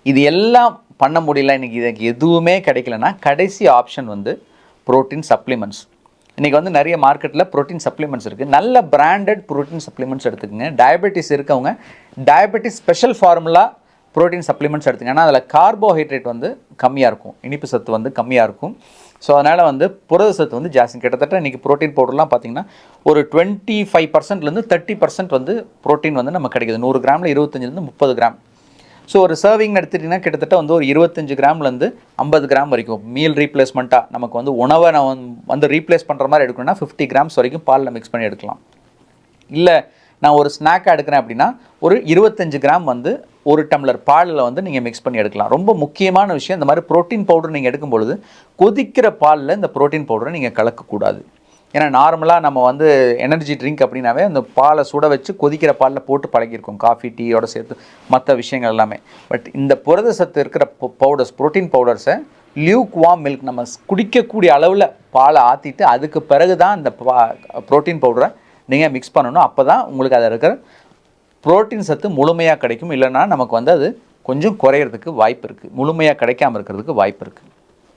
இது எல்லாம் பண்ண முடியல, இன்றைக்கி இதுக்கு எதுவுமே கிடைக்கலன்னா கடைசி ஆப்ஷன் வந்து ப்ரோட்டீன் சப்ளிமெண்ட்ஸ். இன்றைக்கி வந்து நிறைய மார்க்கெட்டில் ப்ரோட்டீன் சப்ளிமெண்ட்ஸ் இருக்குது. நல்ல பிராண்டட் ப்ரோட்டீன் சப்ளிமெண்ட்ஸ் எடுத்துக்கோங்க. டயபெட்டிஸ் இருக்கவங்க diabetes special formula protein supplements எடுத்துங்க. ஏன்னா அதில் கார்போஹைட்ரேட் வந்து கம்மியாக இருக்கும், இனிப்பு சத்து வந்து கம்மியாக இருக்கும். ஸோ அதனால் வந்து புரத சத்து வந்து ஜாஸ்தி. கிட்டத்தட்ட இன்றைக்கி ப்ரோட்டீன் பவுடர்லாம் பார்த்திங்கன்னா ஒரு 25%லேருந்து 30% வந்து ப்ரோட்டீன் வந்து நமக்கு கிடைக்குது. 100 கிராமில் 25லேருந்து 30 கிராம். ஸோ ஒரு சர்விங்னு எடுத்துட்டிங்கன்னா கிட்டத்தட்ட வந்து ஒரு 25 கிராம்லேருந்து 50 கிராம் வரைக்கும் மீல் ரீப்ளேஸ்மெண்ட்டாக நமக்கு வந்து உணவை நான் வந்து ரீப்ளேஸ் பண்ணுற மாதிரி எடுக்கணும்னா 50 கிராம்ஸ் வரைக்கும் பாலில் மிக்ஸ் பண்ணி எடுக்கலாம். இல்லை நான் ஒரு ஸ்நாக்காக எடுக்கிறேன் அப்படின்னா ஒரு 25 கிராம் வந்து ஒரு டம்ளர் பாலில் வந்து நீங்கள் மிக்ஸ் பண்ணி எடுக்கலாம். ரொம்ப முக்கியமான விஷயம், இந்த மாதிரி ப்ரோட்டீன் பவுடர் நீங்கள் எடுக்கும்பொழுது கொதிக்கிற பாலில் இந்த ப்ரோட்டீன் பவுடரை நீங்கள் கலக்கக்கூடாது. ஏன்னா நார்மலாக நம்ம வந்து எனர்ஜி ட்ரிங்க் அப்படின்னாவே அந்த பாலை சுட வச்சு கொதிக்கிற பாலில் போட்டு பழகியிருக்கோம், காஃபி டீயோட சேர்த்து மற்ற விஷயங்கள் எல்லாமே. பட் இந்த புரத சத்து இருக்கிற பவுடர்ஸ், ப்ரோட்டீன் பவுடர்ஸை லியூக் வார்ம் மில்க் நம்ம குடிக்கக்கூடிய அளவில் பாலை ஆற்றிட்டு அதுக்கு பிறகு தான் இந்த ப்ரோட்டீன் பவுடரை நீங்கள் மிக்ஸ் பண்ணணும். அப்போ தான் உங்களுக்கு அதில் இருக்கிற ப்ரோட்டீன் சத்து முழுமையாக கிடைக்கும். இல்லைன்னா நமக்கு வந்து அது கொஞ்சம் குறையிறதுக்கு வாய்ப்பு இருக்குது, முழுமையாக கிடைக்காமல் இருக்கிறதுக்கு வாய்ப்பு இருக்குது.